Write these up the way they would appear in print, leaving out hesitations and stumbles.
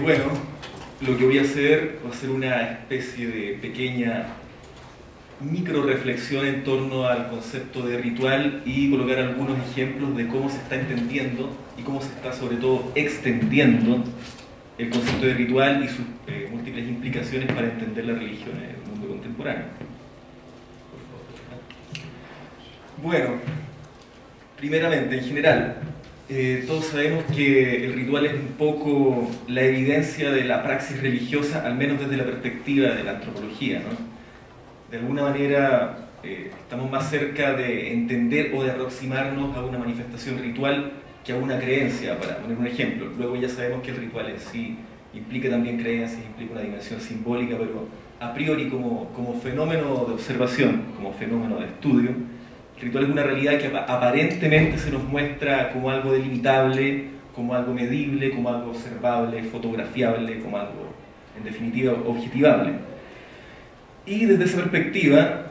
Bueno, lo que voy a hacer va a ser una especie de pequeña micro reflexión en torno al concepto de ritual y colocar algunos ejemplos de cómo se está entendiendo y cómo se está sobre todo extendiendo el concepto de ritual y sus múltiples implicaciones para entender la religión en el mundo contemporáneo. Bueno, primeramente, en general, todos sabemos que el ritual es un poco la evidencia de la praxis religiosa, al menos desde la perspectiva de la antropología, ¿no? De alguna manera estamos más cerca de entender o de aproximarnos a una manifestación ritual que a una creencia, para poner un ejemplo. Luego ya sabemos que el ritual en sí implica también creencias, implica una dimensión simbólica, pero a priori como fenómeno de observación, como fenómeno de estudio, el ritual es una realidad que aparentemente se nos muestra como algo delimitable, como algo medible, como algo observable, fotografiable, como algo, en definitiva, objetivable. Y desde esa perspectiva,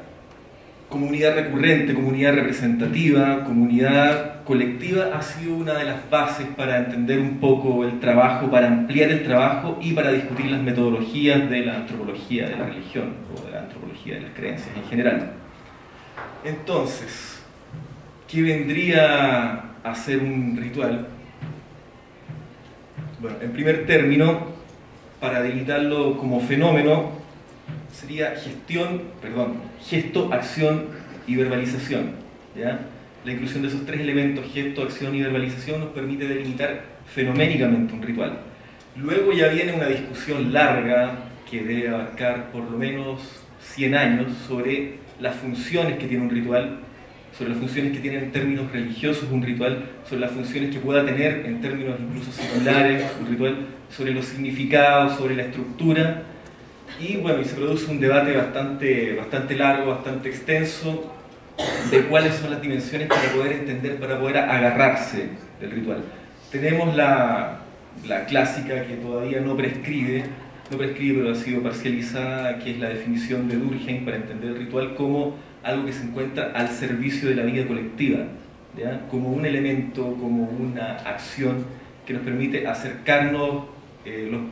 comunidad recurrente, comunidad representativa, comunidad colectiva ha sido una de las bases para entender un poco el trabajo, para ampliar el trabajo y para discutir las metodologías de la antropología de la religión o de la antropología de las creencias en general. Entonces, ¿qué vendría a ser un ritual? Bueno, en primer término, para delimitarlo como fenómeno, sería gesto, acción y verbalización, ¿ya? La inclusión de esos tres elementos, gesto, acción y verbalización, nos permite delimitar fenoménicamente un ritual. Luego ya viene una discusión larga que debe abarcar por lo menos 100 años sobre las funciones que tiene un ritual, sobre las funciones que tiene en términos religiosos un ritual, sobre las funciones que pueda tener en términos incluso seculares un ritual, sobre los significados, sobre la estructura. Y bueno, y se produce un debate bastante largo, bastante extenso, de cuáles son las dimensiones para poder entender, para poder agarrarse del ritual. Tenemos la clásica que todavía no prescribe pero ha sido parcializada, que es la definición de Durkheim para entender el ritual como algo que se encuentra al servicio de la vida colectiva, ¿ya? Como un elemento, como una acción que nos permite acercarnos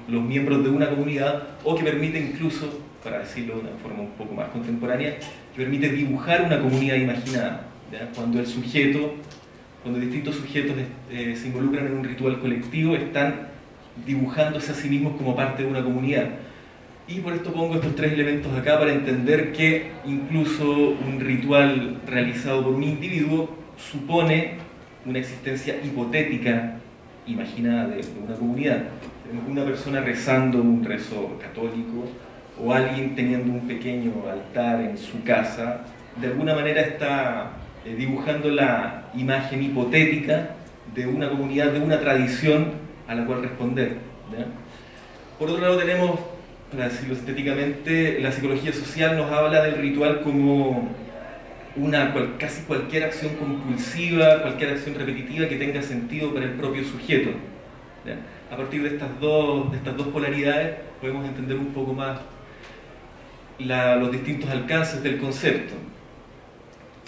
los miembros de una comunidad, o que permite incluso, para decirlo de una forma un poco más contemporánea, que permite dibujar una comunidad imaginada, ¿ya? Cuando distintos sujetos se involucran en un ritual colectivo, están dibujándose a sí mismos como parte de una comunidad. Y por esto pongo estos tres elementos acá para entender que incluso un ritual realizado por un individuo supone una existencia hipotética, imaginada de una comunidad. Tenemos una persona rezando un rezo católico o alguien teniendo un pequeño altar en su casa, de alguna manera está dibujando la imagen hipotética de una comunidad, de una tradición a la cual responder, ¿ya? Por otro lado tenemos, para decirlo estéticamente, la psicología social nos habla del ritual como casi cualquier acción compulsiva, cualquier acción repetitiva que tenga sentido para el propio sujeto, ¿ya? A partir de estas dos polaridades podemos entender un poco más los distintos alcances del concepto.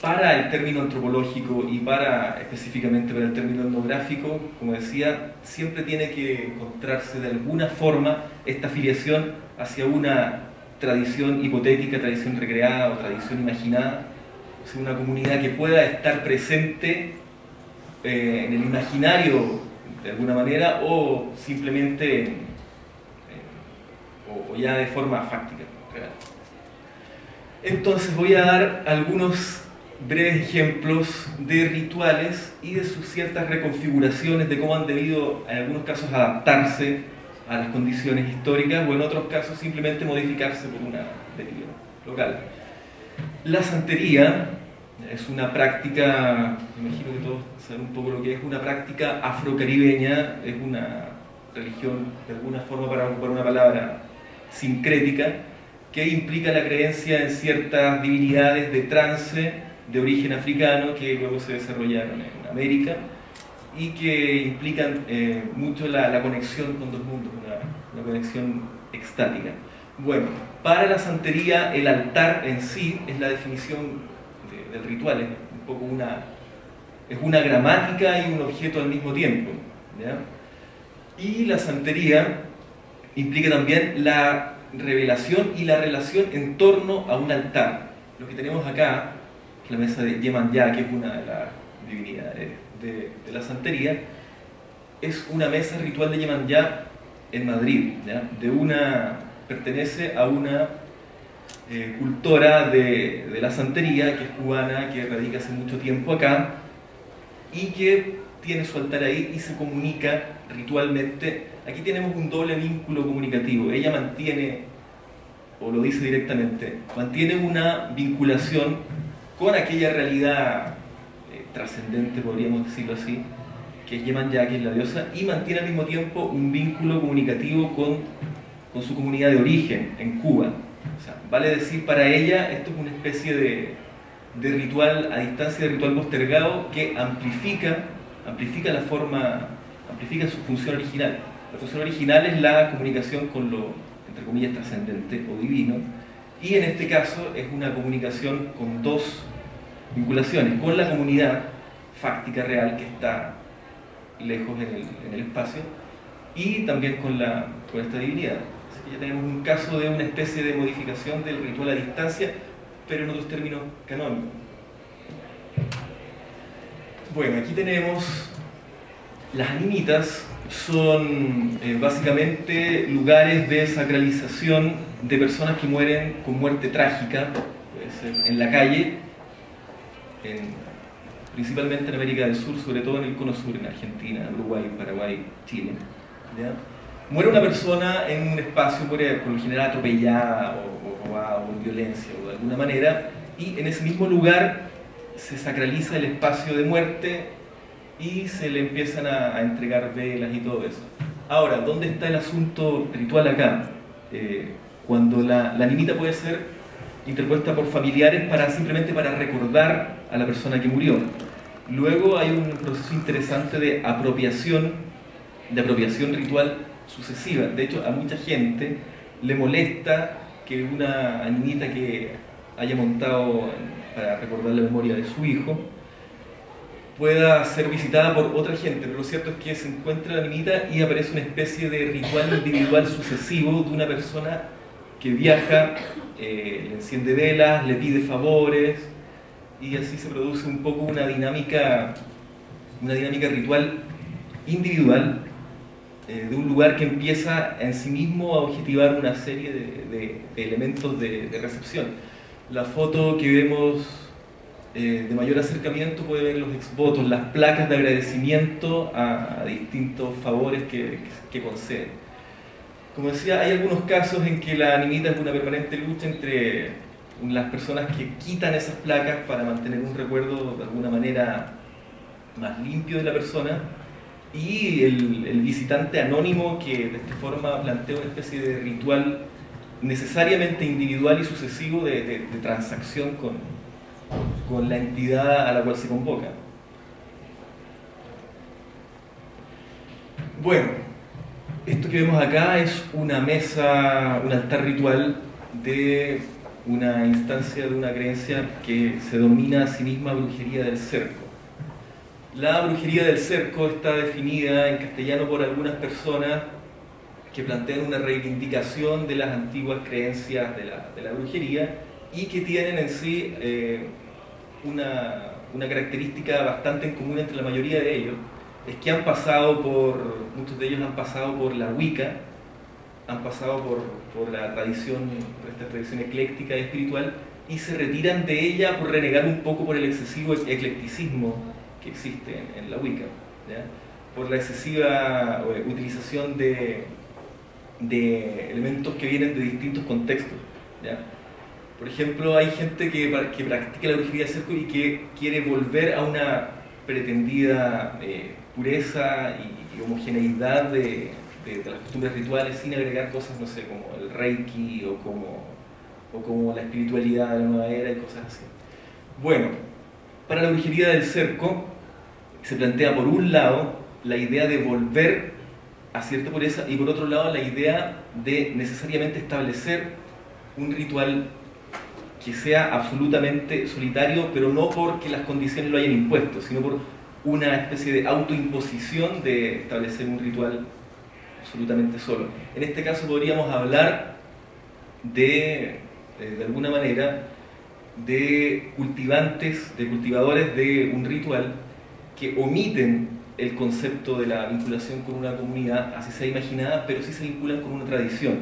Para el término antropológico y específicamente para el término etnográfico, como decía, siempre tiene que encontrarse de alguna forma esta filiación hacia una tradición hipotética, tradición recreada o tradición imaginada, o sea, una comunidad que pueda estar presente en el imaginario de alguna manera, o simplemente o ya de forma fáctica, real. Entonces voy a dar algunos breves ejemplos de rituales y de sus ciertas reconfiguraciones, de cómo han debido en algunos casos adaptarse a las condiciones históricas o en otros casos simplemente modificarse por una deriva local. La santería es una práctica, me imagino que todos saben un poco lo que es, una práctica afrocaribeña, es una religión de alguna forma, para ocupar una palabra, sincrética, que implica la creencia en ciertas divinidades de trance de origen africano que luego se desarrollaron en América y que implican mucho la conexión con dos mundos, una conexión extática. Bueno, para la santería el altar en sí es la definición del ritual, es un poco una gramática y un objeto al mismo tiempo, ¿ya? Y la santería implica también la revelación y la relación en torno a un altar. Lo que tenemos acá, la mesa de Yemanjá, que es una de las divinidades de la santería, es una mesa ritual de Yemanjá en Madrid, ¿ya? Pertenece a una cultora de la santería, que es cubana, que radica hace mucho tiempo acá, y que tiene su altar ahí y se comunica ritualmente. Aquí tenemos un doble vínculo comunicativo. Ella mantiene, o lo dice directamente, mantiene una vinculación con aquella realidad trascendente, podríamos decirlo así, que es Yemanjá, que es la diosa, y mantiene al mismo tiempo un vínculo comunicativo con su comunidad de origen en Cuba. O sea, vale decir, para ella esto es una especie de ritual a distancia, de ritual postergado, que amplifica la forma, amplifica su función original. La función original es la comunicación con lo, entre comillas, trascendente o divino, y en este caso es una comunicación con dos vinculaciones: con la comunidad fáctica real que está lejos en el espacio, y también con esta divinidad. Así que ya tenemos un caso de una especie de modificación del ritual a distancia, pero en otros términos canónicos. Bueno, aquí tenemos las animitas. Son básicamente lugares de sacralización de personas que mueren con muerte trágica, puede ser en la calle, principalmente en América del Sur, sobre todo en el cono sur, en Argentina, Uruguay, Paraguay, Chile, ¿ya? Muere una persona en un espacio, muere por lo general atropellada o robada o en violencia o de alguna manera, y en ese mismo lugar se sacraliza el espacio de muerte y se le empiezan a entregar velas y todo eso. Ahora, ¿dónde está el asunto ritual acá? Cuando la animita puede ser interpuesta por familiares simplemente para recordar a la persona que murió. Luego hay un proceso interesante de apropiación ritual sucesiva. De hecho, a mucha gente le molesta que una animita que haya montado para recordar la memoria de su hijo pueda ser visitada por otra gente, pero lo cierto es que se encuentra la animita y aparece una especie de ritual individual sucesivo de una persona que viaja, le enciende velas, le pide favores, y así se produce un poco una dinámica ritual individual de un lugar que empieza en sí mismo a objetivar una serie de elementos de recepción. La foto que vemos de mayor acercamiento puede ver los exvotos, las placas de agradecimiento a distintos favores que conceden. Como decía, hay algunos casos en que la animita es una permanente lucha entre las personas que quitan esas placas para mantener un recuerdo de alguna manera más limpio de la persona, y el visitante anónimo que de esta forma plantea una especie de ritual necesariamente individual y sucesivo de transacción con la entidad a la cual se convoca. Bueno, esto que vemos acá es una mesa, un altar ritual de una instancia, de una creencia que se denomina a sí misma brujería del cerco. La brujería del cerco está definida en castellano por algunas personas que plantean una reivindicación de las antiguas creencias de la brujería, y que tienen en sí una característica bastante en común entre la mayoría de ellos, es que muchos de ellos han pasado por la Wicca, han pasado por esta tradición ecléctica y espiritual, y se retiran de ella por renegar un poco por el excesivo eclecticismo que existe en la Wicca, ¿ya? Por la excesiva utilización de elementos que vienen de distintos contextos, ¿ya? Por ejemplo, hay gente que practica la brujería del cerco y que quiere volver a una pretendida pureza y homogeneidad de las costumbres rituales, sin agregar cosas, no sé, como el reiki o como la espiritualidad de la nueva era y cosas así. Bueno, para la brujería del cerco se plantea por un lado la idea de volver a cierta pureza, y por otro lado la idea de necesariamente establecer un ritual que sea absolutamente solitario, pero no porque las condiciones lo hayan impuesto, sino por una especie de autoimposición de establecer un ritual absolutamente solo. En este caso podríamos hablar de alguna manera, de cultivadores de un ritual que omiten el concepto de la vinculación con una comunidad, así sea imaginada, pero sí se vinculan con una tradición.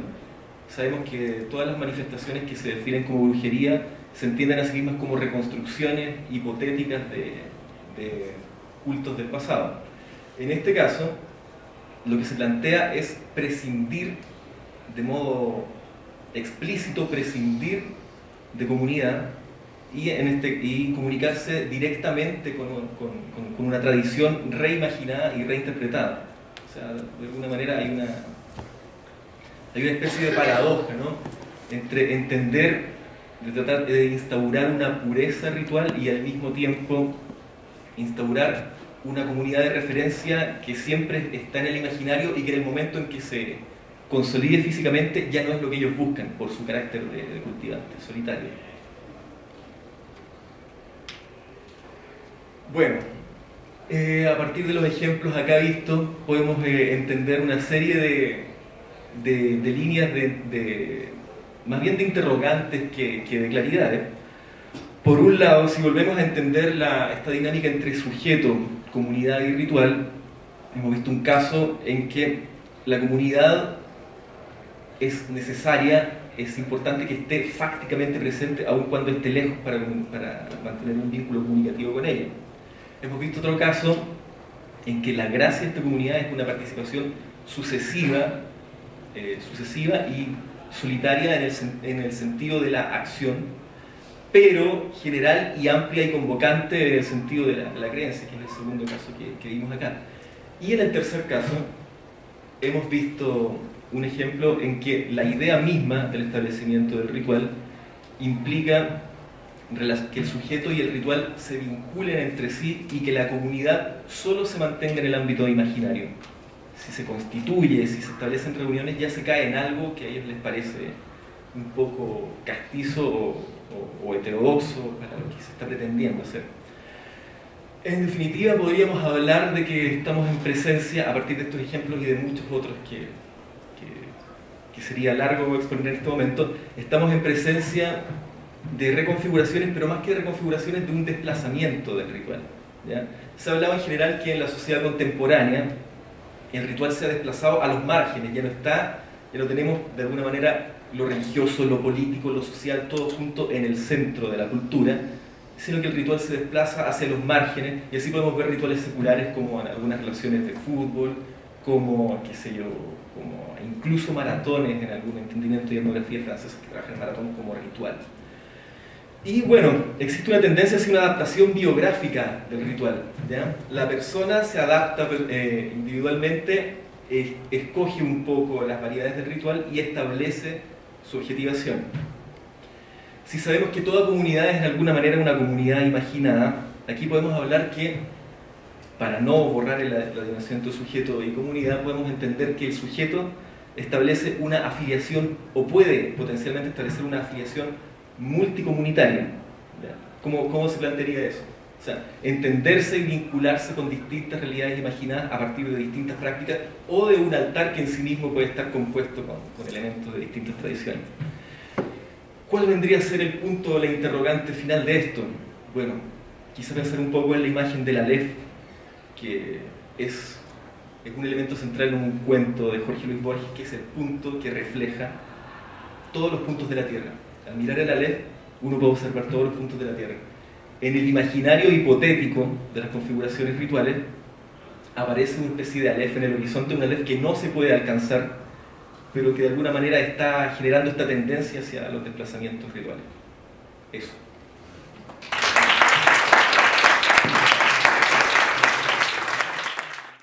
Sabemos que todas las manifestaciones que se definen como brujería se entienden a sí mismas como reconstrucciones hipotéticas de cultos del pasado. En este caso, lo que se plantea es prescindir de modo explícito, prescindir de comunidad y comunicarse directamente con una tradición reimaginada y reinterpretada. O sea, de alguna manera hay una especie de paradoja, ¿no?, entre entender, de tratar de instaurar una pureza ritual y al mismo tiempo instaurar una comunidad de referencia que siempre está en el imaginario y que en el momento en que se consolide físicamente ya no es lo que ellos buscan por su carácter de cultivante solitario. Bueno, a partir de los ejemplos acá vistos podemos entender una serie de líneas más bien de interrogantes que de claridades. Por un lado, si volvemos a entender esta dinámica entre sujeto, comunidad y ritual, hemos visto un caso en que la comunidad es necesaria, es importante que esté fácticamente presente, aun cuando esté lejos, para mantener un vínculo comunicativo con ella. Hemos visto otro caso en que la gracia de esta comunidad es una participación sucesiva y solitaria en el sentido de la acción, pero general y amplia y convocante en el sentido de la creencia, que es el segundo caso que vimos acá. Y en el tercer caso, hemos visto un ejemplo en que la idea misma del establecimiento del ritual implica que el sujeto y el ritual se vinculen entre sí y que la comunidad solo se mantenga en el ámbito imaginario. Si se constituye, si se establecen reuniones, ya se cae en algo que a ellos les parece un poco castizo o heterodoxo para lo que se está pretendiendo hacer. En definitiva, podríamos hablar de que estamos en presencia, a partir de estos ejemplos y de muchos otros que sería largo exponer en este momento, estamos en presencia de reconfiguraciones, pero más que de reconfiguraciones, de un desplazamiento del ritual, ¿ya? Se ha hablado en general que en la sociedad contemporánea el ritual se ha desplazado a los márgenes, ya no tenemos de alguna manera lo religioso, lo político, lo social, todo junto en el centro de la cultura, sino que el ritual se desplaza hacia los márgenes, y así podemos ver rituales seculares como en algunas relaciones de fútbol, como, qué sé yo, como incluso maratones en algún entendimiento de etnografía francesa que trabaja el maratón como ritual. Y bueno, existe una tendencia hacia una adaptación biográfica del ritual, ¿ya? La persona se adapta individualmente, escoge un poco las variedades del ritual y establece su objetivación. Si sabemos que toda comunidad es de alguna manera una comunidad imaginada, aquí podemos hablar que, para no borrar la dimensión entre sujeto y comunidad, podemos entender que el sujeto establece una afiliación, o puede potencialmente establecer una afiliación multicomunitaria. ¿Cómo se plantearía eso? O sea, entenderse y vincularse con distintas realidades imaginadas a partir de distintas prácticas o de un altar que en sí mismo puede estar compuesto con elementos de distintas tradiciones. ¿Cuál vendría a ser el punto, la interrogante final de esto? Bueno, quise pensar un poco en la imagen del Aleph, que es un elemento central en un cuento de Jorge Luis Borges, que es el punto que refleja todos los puntos de la Tierra. Al mirar el Aleph, uno puede observar todos los puntos de la Tierra. En el imaginario hipotético de las configuraciones rituales, aparece una especie de Aleph en el horizonte, un Aleph que no se puede alcanzar, pero que de alguna manera está generando esta tendencia hacia los desplazamientos rituales. Eso.